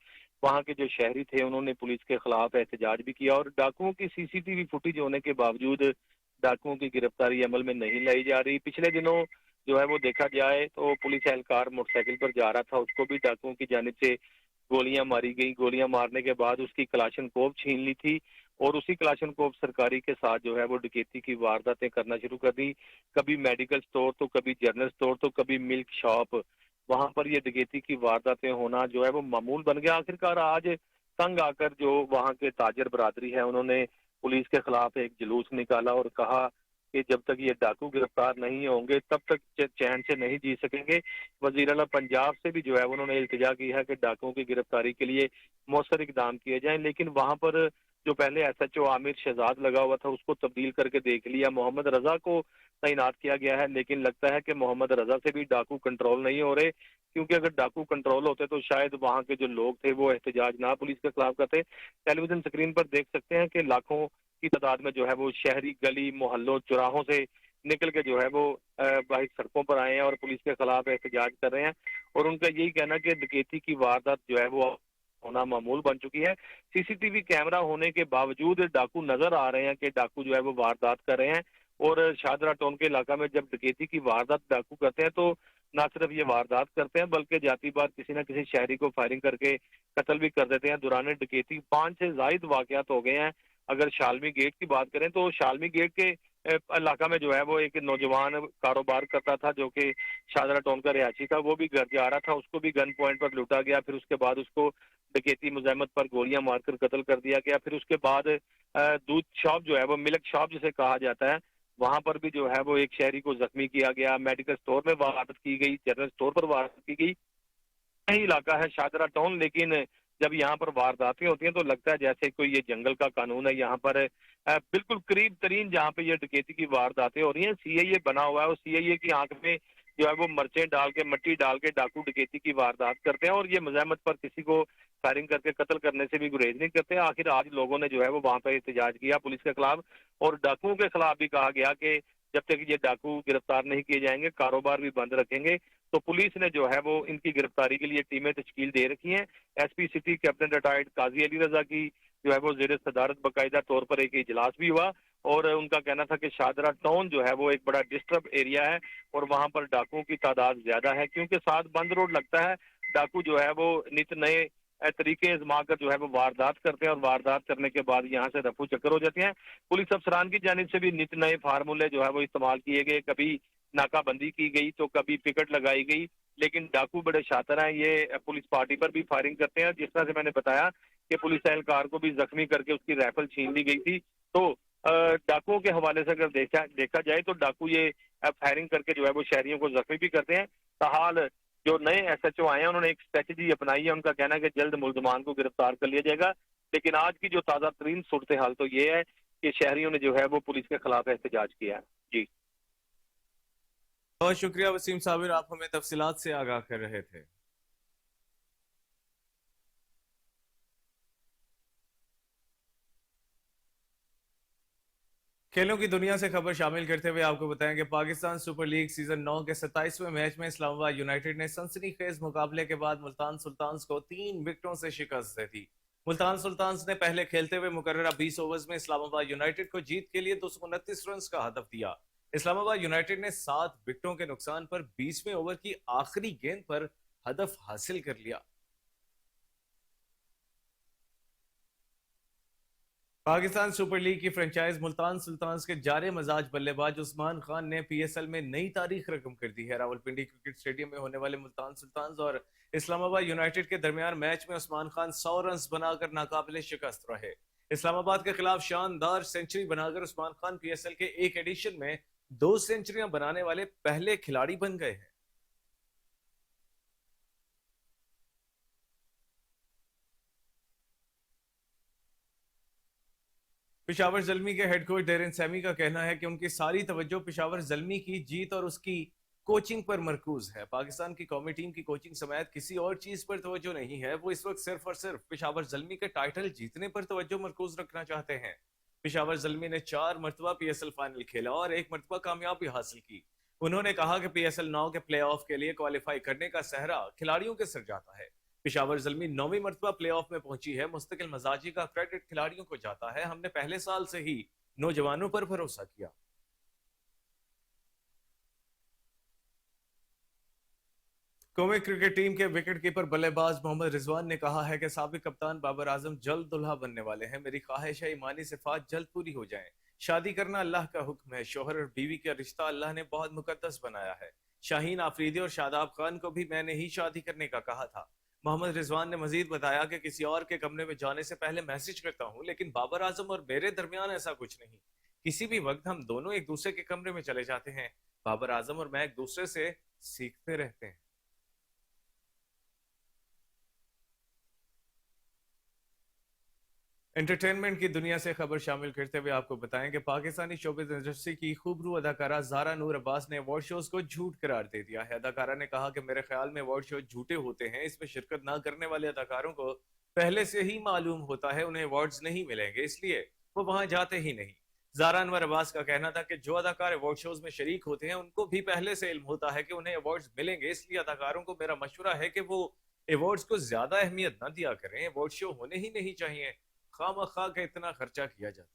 वहाँ के जो शहरी थे उन्होंने पुलिस के खिलाफ एहतजाज भी किया और डाकुओं की सीसीटीवी फुटेज होने के बावजूद डाकुओं की गिरफ्तारी अमल में नहीं लाई जा रही। पिछले दिनों जो है वो देखा जाए तो पुलिस एहलकार मोटरसाइकिल पर जा रहा था, उसको भी डाकुओं की जानिब से गोलियां मारी गई। गोलियां मारने के बाद उसकी कलाशनकोव छीन ली थी और उसी कलाशनकोव सरकारी के साथ जो है वो डकैती की वारदातें करना शुरू कर दी। कभी मेडिकल स्टोर तो कभी जनरल स्टोर तो कभी मिल्क शॉप, वहां पर ये डकैती की वारदातें होना जो है वो मामूल बन गया। आखिरकार आज तंग आकर जो वहां के ताजर बरादरी है उन्होंने पुलिस के खिलाफ एक जुलूस निकाला और कहा कि जब तक ये डाकू गिरफ्तार नहीं होंगे तब तक चैन से नहीं जी सकेंगे। वजीर आला पंजाब से भी जो है उन्होंने इल्तिजा की है कि डाकुओं की गिरफ्तारी के लिए मौसर इकदाम किए जाएं, लेकिन वहां पर जो पहले एसएचओ आमिर शहजाद लगा हुआ था उसको तब्दील करके देख लिया। मोहम्मद रजा को तैनात किया गया है, लेकिन लगता है कि मोहम्मद रजा से भी डाकू कंट्रोल नहीं हो रहे, क्योंकि अगर डाकू कंट्रोल होते तो शायद वहां के जो लोग थे वो एहतजाज ना पुलिस के खिलाफ करते। टेलीविजन स्क्रीन पर देख सकते हैं कि लाखों की तादाद में जो है वो शहरी गली मोहल्लों चौराहों से निकल के जो है वो बाहर सड़कों पर आए हैं और पुलिस के खिलाफ एहतजाज कर रहे हैं और उनका यही कहना कि डकैती की वारदात जो है वो होना मामूल बन चुकी है। सीसीटीवी कैमरा होने के बावजूद डाकू नजर आ रहे हैं कि डाकू जो है वो वारदात कर रहे हैं और शादरा टाउन के इलाका में जब डकैती की वारदात डाकू करते हैं तो न सिर्फ ये वारदात करते हैं बल्कि जाती बार किसी न किसी शहरी को फायरिंग करके कत्ल भी कर देते हैं। दौरान डकैती 5 से ज्यादा वाकयात हो गए हैं। अगर शालमी गेट की बात करें तो शालमी गेट के इलाका में जो है वो एक नौजवान कारोबार करता था जो कि शादरा टाउन का रिहायशी था, वो भी घर जा रहा था, उसको भी गन पॉइंट पर लूटा गया। फिर उसके बाद उसको डकैती मुज़ाहमत पर गोलियां मारकर कत्ल कर दिया गया। फिर उसके बाद दूध शॉप जो है वो मिल्क शॉप जिसे कहा जाता है वहां पर भी जो है वो एक शहरी को जख्मी किया गया। मेडिकल स्टोर में वारदात की गई, जनरल स्टोर पर वारदात की गई। यही इलाका है शादरा टाउन, लेकिन जब यहाँ पर वारदातें होती हैं तो लगता है जैसे कोई ये जंगल का कानून है। यहाँ पर बिल्कुल करीब तरीन जहाँ पे ये डकैती की वारदातें हो रही हैं सीआईए बना हुआ है और सीआईए की आंख में जो है वो मर्चें डाल के मट्टी डाल के डाकू डकैती की वारदात करते हैं और ये मुज़ाहमत पर किसी को फायरिंग करके कत्ल करने से भी गुरेज नहीं करते। आखिर आज लोगों ने जो है वो वहां पर एहतजाज किया पुलिस के खिलाफ और डाकुओं के खिलाफ भी कहा गया कि जब तक ये डाकू गिरफ्तार नहीं किए जाएंगे कारोबार भी बंद रखेंगे। तो पुलिस ने जो है वो इनकी गिरफ्तारी के लिए टीमें तश्कील दे रखी हैं। एसपी सिटी कैप्टन रिटायर्ड काजी अली रजा की जो है वो ज़ेर सदारत बाकायदा तौर पर एक इजलास भी हुआ और उनका कहना था कि शादरा टाउन जो है वो एक बड़ा डिस्टर्ब एरिया है और वहां पर डाकुओं की तादाद ज्यादा है क्योंकि साथ बंद रोड लगता है। डाकू जो है वो नित नए तरीके आजमा कर जो है वो वारदात करते हैं और वारदात करने के बाद यहाँ से रफू चक्कर हो जाते हैं। पुलिस अफसरान की जानिब से भी नित नए फार्मूले जो है वो इस्तेमाल किए गए, कभी नाकाबंदी की गई तो कभी पिकट लगाई गई, लेकिन डाकू बड़े शातिर हैं। ये पुलिस पार्टी पर भी फायरिंग करते हैं। जिस तरह से मैंने बताया कि पुलिस एहलकार को भी जख्मी करके उसकी राइफल छीन ली गई थी। तो डाकुओं के हवाले से अगर देखा जाए तो डाकू ये फायरिंग करके जो है वो शहरियों को जख्मी भी करते हैं। ताहाल जो नए एसएचओ आए हैं उन्होंने एक स्ट्रेटजी अपनाई है। उनका कहना है कि जल्द मुल्जमान को गिरफ्तार कर लिया जाएगा, लेकिन आज की जो ताज़ा तरीन सूरत हाल तो ये है कि शहरियों ने जो है वो पुलिस के खिलाफ एहतजाज किया है। जी बहुत शुक्रिया वसीम साबिर, आप हमें तफसीलात से आगाह कर रहे थे। खेलों की दुनिया से खबर शामिल करते हुए आपको बताएं कि पाकिस्तान सुपर लीग सीजन 9 के 27वें मैच में इस्लामाबाद यूनाइटेड ने सनसनीखेज मुकाबले के बाद मुल्तान सुल्तान्स को 3 विकेटों से शिकस्त दे दी। मुल्तान सुल्तान्स ने पहले खेलते हुए मुकर्ररा 20 ओवर्स में इस्लामाबाद यूनाइटेड को जीत के लिए 229 रन का हदफ दिया। इस्लामाबाद यूनाइटेड ने 7 विकेटों के नुकसान पर 20वें ओवर की आखिरी गेंद पर हदफ हासिल कर लिया। पाकिस्तान सुपर लीग की फ्रेंचाइज मुल्तान सुल्तान्स के जारे मजाज बल्लेबाज उस्मान खान ने पीएसएल में नई तारीख रकम कर दी है। रावलपिंडी क्रिकेट स्टेडियम में होने वाले मुल्तान सुल्तान्स और इस्लामाबाद यूनाइटेड के दरमियान मैच में उस्मान खान 100 रन बनाकर नाकाबिले शिकस्त रहे। اسلام آباد کے خلاف شاندار سینچری بنا کر عثمان خان پی ایس ایل کے ایک ایڈیشن میں 2 سینچریاں بنانے والے پہلے کھلاڑی بن گئے ہیں. پشاور زلمی کے ہیڈ کوچ ڈیرن سیمی کا کہنا ہے کہ ان کی ساری توجہ پشاور زلمی کی جیت اور اس کی کوچنگ پر مرکوز ہے. پاکستان کی قومی ٹیم کی کوچنگ سمیت کسی اور چیز پر توجہ نہیں ہے. وہ اس وقت صرف اور صرف پشاور زلمی کے ٹائٹل جیتنے پر توجہ مرکوز رکھنا چاہتے ہیں. پشاور زلمی نے 4 مرتبہ پی ایس ایل فائنل کھیلا اور 1 مرتبہ کامیابی حاصل کی. انہوں نے کہا کہ پی ایس ایل 9 کے پلے آف کے لیے کوالیفائی کرنے کا صحرا کھلاڑیوں کے سر جاتا ہے. پشاور زلمی 9ویں مرتبہ پلے آف میں پہنچی ہے. مستقل مزاجی کا کریڈٹ کھلاڑیوں کو جاتا ہے. ہم نے پہلے سال سے ہی نوجوانوں پر بھروسہ کیا. قومی کرکٹ ٹیم کے وکٹ کیپر بلے باز محمد رضوان نے کہا ہے کہ سابق کپتان بابر اعظم جلد دلہا بننے والے ہیں. میری خواہش ہے ایمانی صفات جلد پوری ہو جائیں. شادی کرنا اللہ کا حکم ہے. شوہر اور بیوی کا رشتہ اللہ نے بہت مقدس بنایا ہے. شاہین آفریدی اور شاداب خان کو بھی میں نے ہی شادی کرنے کا کہا تھا. محمد رضوان نے مزید بتایا کہ کسی اور کے کمرے میں جانے سے پہلے میسج کرتا ہوں، لیکن بابر اعظم اور میرے درمیان ایسا کچھ نہیں. کسی بھی وقت ہم دونوں ایک دوسرے کے کمرے میں چلے جاتے ہیں. بابر اعظم اور میں ایک دوسرے سے سیکھتے رہتے ہیں. انٹرٹینمنٹ کی دنیا سے خبر شامل کرتے ہوئے آپ کو بتائیں کہ پاکستانی شوبز انڈسٹری کی خوبرو اداکارہ زارا نور عباس نے ایوارڈ شوز کو جھوٹ قرار دے دیا ہے. اداکارہ نے کہا کہ میرے خیال میں ایوارڈ شوز جھوٹے ہوتے ہیں. اس میں شرکت نہ کرنے والے اداکاروں کو پہلے سے ہی معلوم ہوتا ہے انہیں ایوارڈز نہیں ملیں گے، اس لیے وہ وہاں جاتے ہی نہیں. زارا انور عباس کا کہنا تھا کہ جو اداکار ایوارڈ شوز میں شریک ہوتے ہیں ان کو بھی پہلے سے علم ہوتا ہے کہ انہیں ایوارڈز ملیں گے، اس لیے اداکاروں کو میرا مشورہ ہے کہ وہ ایوارڈز کو زیادہ اہمیت نہ دیا کریں. ایوارڈ شو ہونے ہی نہیں چاہیے. خواہ مخواہ کا اتنا خرچہ کیا جاتا ہے.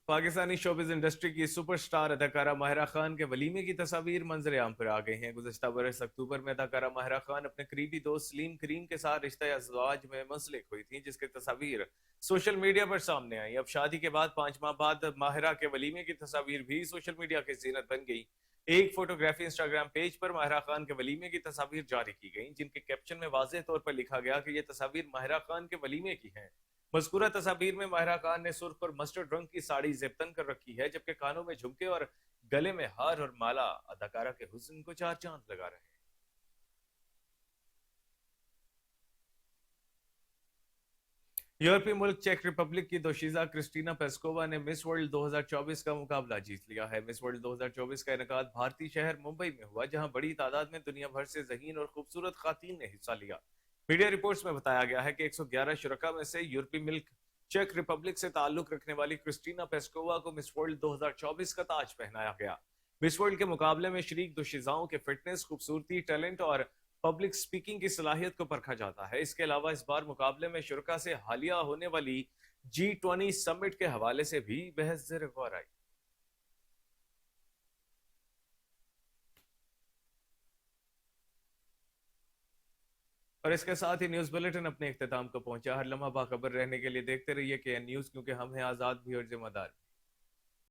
پاکستانی شوبز انڈسٹری کی سپر سٹار اداکارہ ماہرہ خان کے ولیمے کی تصاویر منظر عام پر آ گئی ہیں. گزشتہ برس اکتوبر میں اداکارہ ماہرہ خان اپنے قریبی دوست سلیم کریم کے ساتھ رشتہ ازواج میں منسلک ہوئی تھیں، جس کی تصاویر سوشل میڈیا پر سامنے آئیں. اب شادی کے بعد 5 ماہ بعد ماہرہ کے ولیمے کی تصاویر بھی سوشل میڈیا کی زینت بن گئی. ایک فوٹوگرافی انسٹاگرام پیج پر ماہرہ خان کے ولیمے کی تصاویر جاری کی گئیں، جن کے کیپشن میں واضح طور پر لکھا گیا کہ یہ تصاویر ماہرہ خان کے ولیمے کی ہیں. مذکورہ تصاویر میں ماہرہ خان نے سرخ اور مسٹرڈ رنگ کی ساڑی زیب تن کر رکھی ہے، جبکہ کانوں میں جھمکے اور گلے میں ہار اور مالا اداکارہ کے حسن کو 4 چاند لگا رہے ہیں. یورپی ملک چیک ریپبلک کی دوشیزہ کرسٹینا پیسکووا نے مس ورلڈ 2024 کا مقابلہ جیت لیا ہے. مس ورلڈ 2024 کا انعقاد بھارتی شہر ممبئی میں ہوا، جہاں بڑی تعداد میں دنیا بھر سے ذہین اور خوبصورت خواتین نے حصہ لیا. میڈیا رپورٹس میں بتایا گیا ہے کہ 111 شرکاء میں سے یورپی ملک چیک ریپبلک سے تعلق رکھنے والی کرسٹینا پیسکووا کو مس ورلڈ 2024 کا تاج پہنایا گیا. مس ورلڈ کے مقابلے میں شریک دوشیزاؤں کے فٹنس، خوبصورتی، ٹیلنٹ اور پبلک سپیکنگ کی صلاحیت کو پرکھا جاتا ہے. اس کے علاوہ اس بار مقابلے میں شرکاء سے حالیہ ہونے والی G20 سمٹ کے حوالے سے بھی بحث زیر غور آئی. اور اس کے ساتھ ہی نیوز بلیٹن اپنے اختتام کو پہنچا. ہر لمحہ باخبر رہنے کے لیے دیکھتے رہیے KN نیوز، کیونکہ ہم ہیں آزاد بھی اور ذمہ دار.